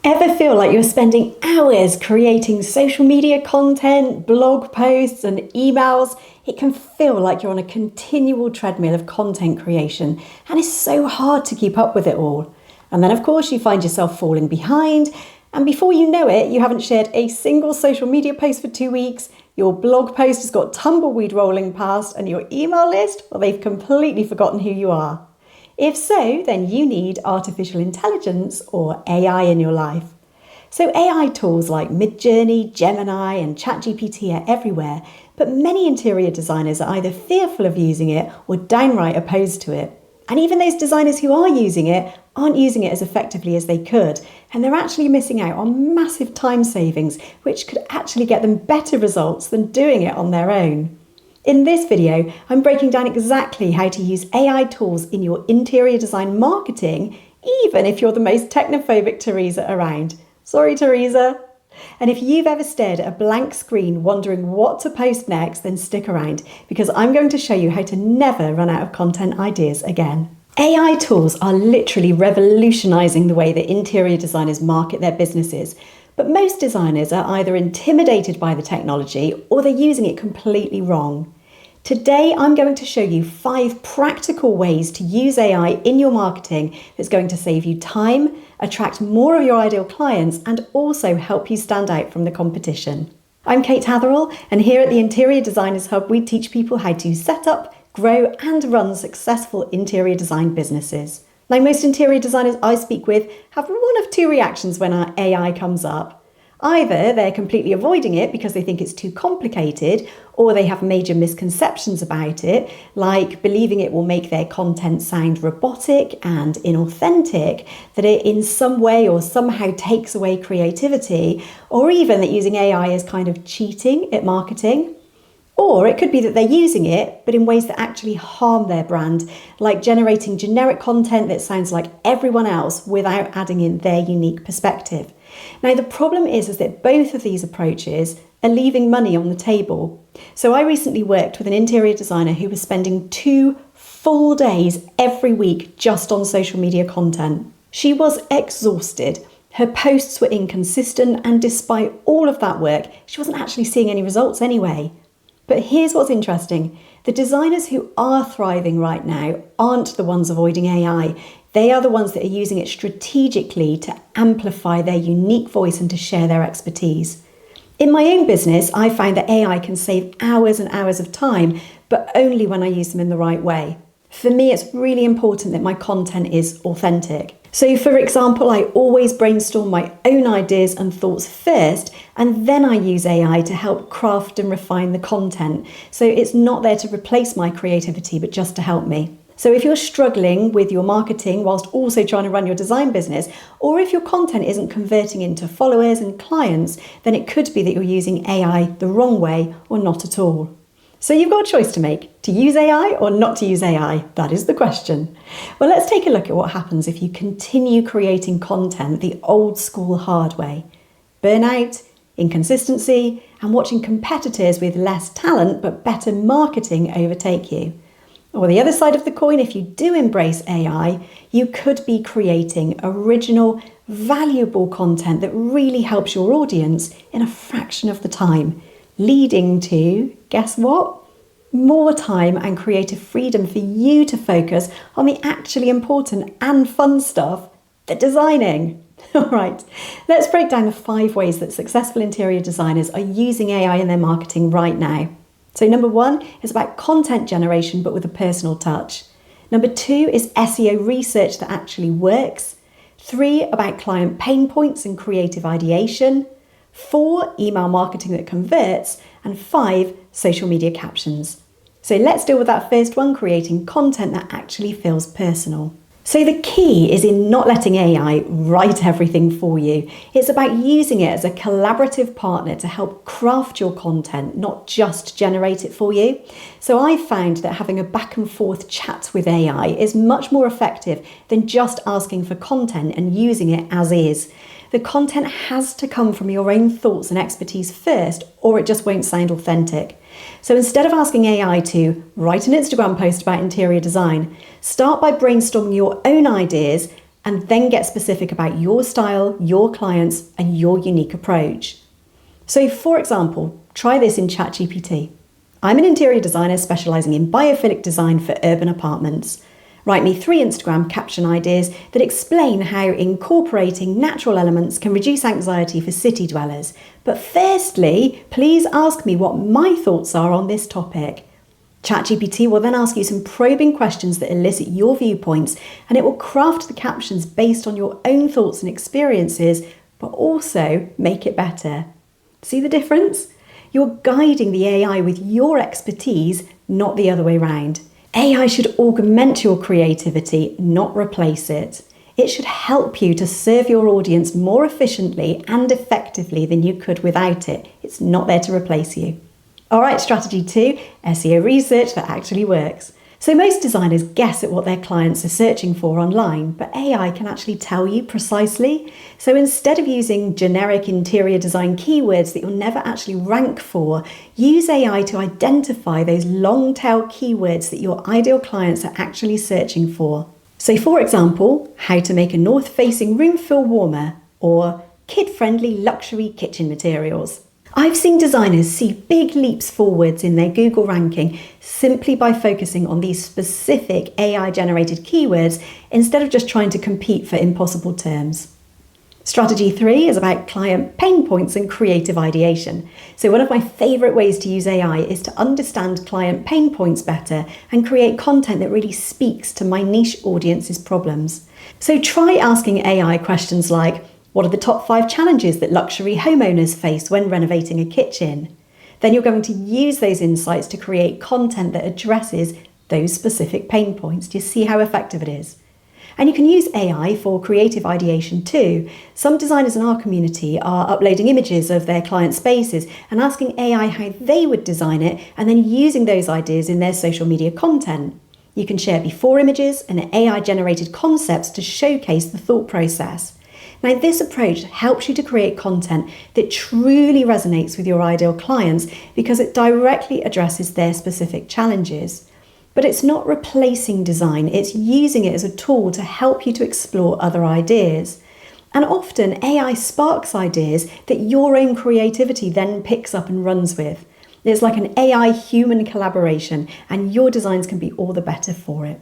Ever feel like you're spending hours creating social media content, blog posts, and emails? It can feel like you're on a continual treadmill of content creation, and it's so hard to keep up with it all. And then, of course, you find yourself falling behind, and before you know it, you haven't shared a single social media post for 2 weeks, your blog post has got tumbleweed rolling past, and your email list, well, they've completely forgotten who you are. If so, then you need artificial intelligence or AI in your life. So AI tools like Midjourney, Gemini and ChatGPT are everywhere, but many interior designers are either fearful of using it or downright opposed to it. And even those designers who are using it aren't using it as effectively as they could, and they're actually missing out on massive time savings, which could actually get them better results than doing it on their own. In this video, I'm breaking down exactly how to use AI tools in your interior design marketing, even if you're the most technophobic Teresa around. Sorry, Teresa. And if you've ever stared at a blank screen wondering what to post next, then stick around, because I'm going to show you how to never run out of content ideas again. AI tools are literally revolutionizing the way that interior designers market their businesses. But most designers are either intimidated by the technology or they're using it completely wrong. Today, I'm going to show you 5 practical ways to use AI in your marketing that's going to save you time, attract more of your ideal clients, and also help you stand out from the competition. I'm Kate Hatherall, and here at the Interior Designers Hub, we teach people how to set up, grow, and run successful interior design businesses. Now, most interior designers I speak with have one of 2 reactions when our AI comes up. Either they're completely avoiding it because they think it's too complicated, or they have major misconceptions about it, like believing it will make their content sound robotic and inauthentic, that it in some way or somehow takes away creativity, or even that using AI is kind of cheating at marketing. Or it could be that they're using it, but in ways that actually harm their brand, like generating generic content that sounds like everyone else without adding in their unique perspective. Now, the problem is that both of these approaches are leaving money on the table. So I recently worked with an interior designer who was spending 2 full days every week just on social media content. She was exhausted. Her posts were inconsistent, and despite all of that work, she wasn't actually seeing any results anyway. But here's what's interesting. The designers who are thriving right now aren't the ones avoiding AI. They are the ones that are using it strategically to amplify their unique voice and to share their expertise. In my own business, I find that AI can save hours and hours of time, but only when I use them in the right way. For me, it's really important that my content is authentic. So, for example, I always brainstorm my own ideas and thoughts first, and then I use AI to help craft and refine the content. So it's not there to replace my creativity, but just to help me. So if you're struggling with your marketing whilst also trying to run your design business, or if your content isn't converting into followers and clients, then it could be that you're using AI the wrong way or not at all. So you've got a choice to make, to use AI or not to use AI. That is the question. Well, let's take a look at what happens if you continue creating content the old school hard way. Burnout, inconsistency, and watching competitors with less talent but better marketing overtake you. Or the other side of the coin, if you do embrace AI, you could be creating original, valuable content that really helps your audience in a fraction of the time, leading to, guess what? More time and creative freedom for you to focus on the actually important and fun stuff, the designing. All right, let's break down the 5 ways that successful interior designers are using AI in their marketing right now. So number 1 is about content generation, but with a personal touch. Number 2 is SEO research that actually works. 3, about client pain points and creative ideation. 4, email marketing that converts. And 5, social media captions. So let's deal with that first one, creating content that actually feels personal. So the key is in not letting AI write everything for you. It's about using it as a collaborative partner to help craft your content, not just generate it for you. So I've found that having a back and forth chat with AI is much more effective than just asking for content and using it as is. The content has to come from your own thoughts and expertise first, or it just won't sound authentic. So instead of asking AI to write an Instagram post about interior design, start by brainstorming your own ideas, and then get specific about your style, your clients, and your unique approach. So for example, try this in ChatGPT. I'm an interior designer specialising in biophilic design for urban apartments. Write me 3 Instagram caption ideas that explain how incorporating natural elements can reduce anxiety for city dwellers. But firstly, please ask me what my thoughts are on this topic. ChatGPT will then ask you some probing questions that elicit your viewpoints, and it will craft the captions based on your own thoughts and experiences, but also make it better. See the difference? You're guiding the AI with your expertise, not the other way around. AI should augment your creativity, not replace it. It should help you to serve your audience more efficiently and effectively than you could without it. It's not there to replace you. All right, strategy 2, SEO research that actually works. So most designers guess at what their clients are searching for online, but AI can actually tell you precisely. So instead of using generic interior design keywords that you'll never actually rank for, use AI to identify those long tail keywords that your ideal clients are actually searching for. So for example, how to make a north-facing room feel warmer, or kid-friendly luxury kitchen materials. I've seen designers see big leaps forwards in their Google ranking simply by focusing on these specific AI-generated keywords instead of just trying to compete for impossible terms. Strategy 3 is about client pain points and creative ideation. So one of my favourite ways to use AI is to understand client pain points better and create content that really speaks to my niche audience's problems. So try asking AI questions like, what are the top 5 challenges that luxury homeowners face when renovating a kitchen? Then you're going to use those insights to create content that addresses those specific pain points. Do you see how effective it is? And you can use AI for creative ideation too. Some designers in our community are uploading images of their client spaces and asking AI how they would design it, and then using those ideas in their social media content. You can share before images and AI-generated concepts to showcase the thought process. Now, this approach helps you to create content that truly resonates with your ideal clients because it directly addresses their specific challenges. But it's not replacing design, it's using it as a tool to help you to explore other ideas. And often AI sparks ideas that your own creativity then picks up and runs with. It's like an AI-human collaboration, and your designs can be all the better for it.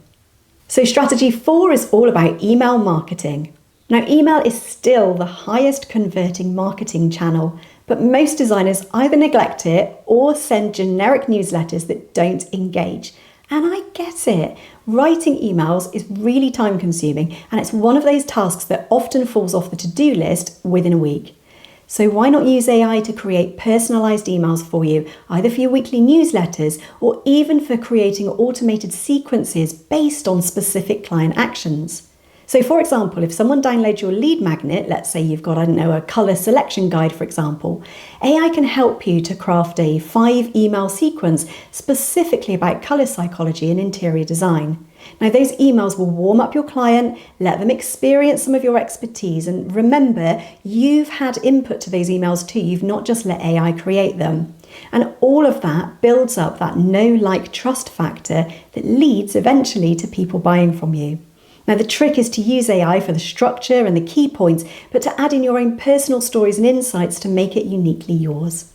So strategy 4 is all about email marketing. Now, email is still the highest converting marketing channel, but most designers either neglect it or send generic newsletters that don't engage. And I get it. Writing emails is really time consuming, and it's one of those tasks that often falls off the to-do list within a week. So why not use AI to create personalized emails for you, either for your weekly newsletters or even for creating automated sequences based on specific client actions? So for example, if someone downloads your lead magnet, let's say you've got, a colour selection guide, for example, AI can help you to craft a 5 email sequence specifically about colour psychology and interior design. Now, those emails will warm up your client, let them experience some of your expertise, and remember, you've had input to those emails too. You've not just let AI create them. And all of that builds up that know, like, trust factor that leads eventually to people buying from you. Now, the trick is to use AI for the structure and the key points, but to add in your own personal stories and insights to make it uniquely yours.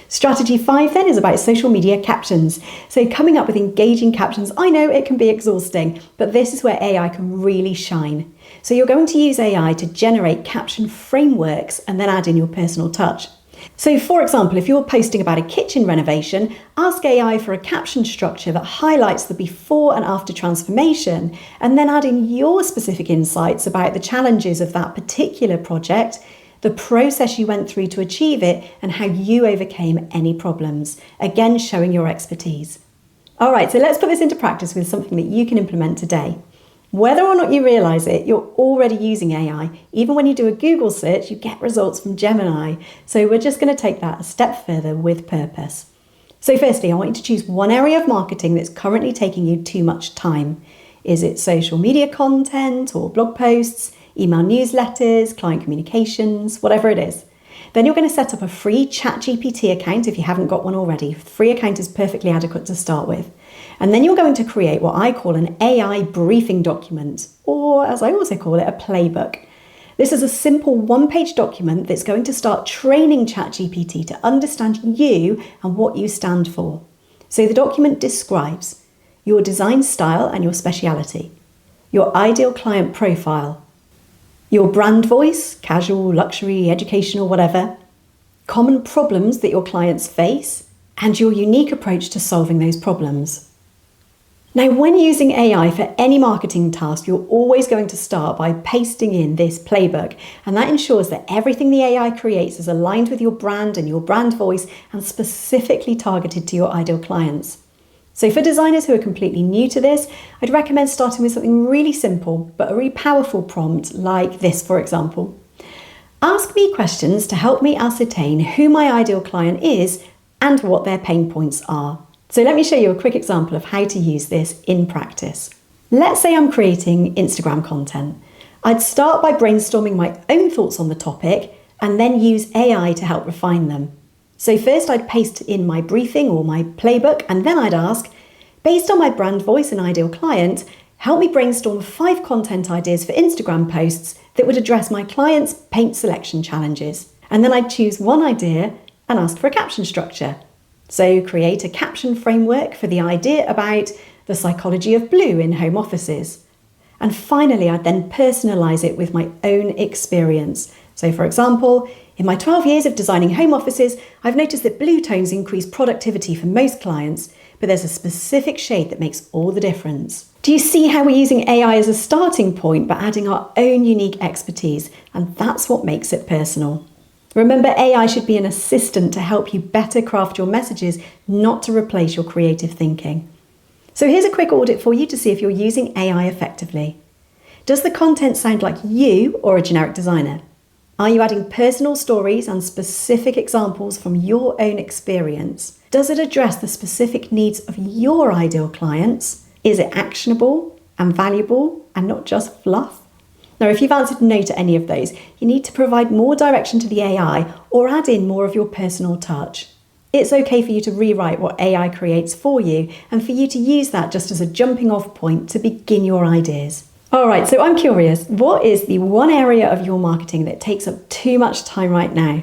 Strategy 5 then is about social media captions. So coming up with engaging captions, I know it can be exhausting, but this is where AI can really shine. So you're going to use AI to generate caption frameworks and then add in your personal touch. So for example, if you're posting about a kitchen renovation, ask AI for a caption structure that highlights the before and after transformation, and then add in your specific insights about the challenges of that particular project, the process you went through to achieve it, and how you overcame any problems, again showing your expertise. All right, so let's put this into practice with something that you can implement today. Whether or not you realise it, you're already using AI. Even when you do a Google search, you get results from Gemini. So we're just going to take that a step further with purpose. So firstly, I want you to choose one area of marketing that's currently taking you too much time. Is it social media content or blog posts, email newsletters, client communications, whatever it is? Then you're going to set up a free ChatGPT account if you haven't got one already. Free account is perfectly adequate to start with. And then you're going to create what I call an AI briefing document, or as I also call it, a playbook. This is a simple one-page document that's going to start training ChatGPT to understand you and what you stand for. So the document describes your design style and your speciality, your ideal client profile, your brand voice, casual, luxury, educational, whatever, common problems that your clients face, and your unique approach to solving those problems. Now, when using AI for any marketing task, you're always going to start by pasting in this playbook, and that ensures that everything the AI creates is aligned with your brand and your brand voice and specifically targeted to your ideal clients. So for designers who are completely new to this, I'd recommend starting with something really simple, but a really powerful prompt like this, for example. Ask me questions to help me ascertain who my ideal client is and what their pain points are. So let me show you a quick example of how to use this in practice. Let's say I'm creating Instagram content. I'd start by brainstorming my own thoughts on the topic and then use AI to help refine them. So first I'd paste in my briefing or my playbook, and then I'd ask, based on my brand voice and ideal client, help me brainstorm 5 content ideas for Instagram posts that would address my client's paint selection challenges. And then I'd choose one idea and ask for a caption structure. So create a caption framework for the idea about the psychology of blue in home offices. And finally, I'd then personalise it with my own experience. So for example, in my 12 years of designing home offices, I've noticed that blue tones increase productivity for most clients, but there's a specific shade that makes all the difference. Do you see how we're using AI as a starting point, but adding our own unique expertise? And that's what makes it personal. Remember, AI should be an assistant to help you better craft your messages, not to replace your creative thinking. So here's a quick audit for you to see if you're using AI effectively. Does the content sound like you or a generic designer? Are you adding personal stories and specific examples from your own experience? Does it address the specific needs of your ideal clients? Is it actionable and valuable and not just fluff? Now, if you've answered no to any of those, you need to provide more direction to the AI or add in more of your personal touch. It's okay for you to rewrite what AI creates for you and for you to use that just as a jumping off point to begin your ideas. All right, so I'm curious, what is the one area of your marketing that takes up too much time right now?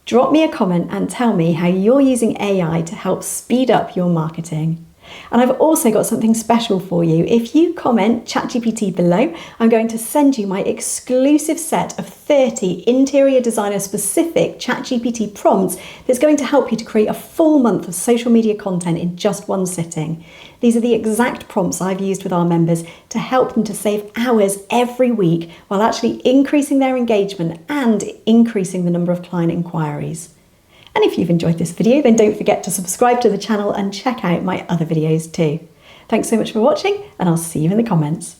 Drop me a comment and tell me how you're using AI to help speed up your marketing. And I've also got something special for you. If you comment ChatGPT below, I'm going to send you my exclusive set of 30 interior designer specific ChatGPT prompts that's going to help you to create a full month of social media content in just one sitting. These are the exact prompts I've used with our members to help them to save hours every week while actually increasing their engagement and increasing the number of client inquiries. And if you've enjoyed this video, then don't forget to subscribe to the channel and check out my other videos too. Thanks so much for watching, and I'll see you in the comments.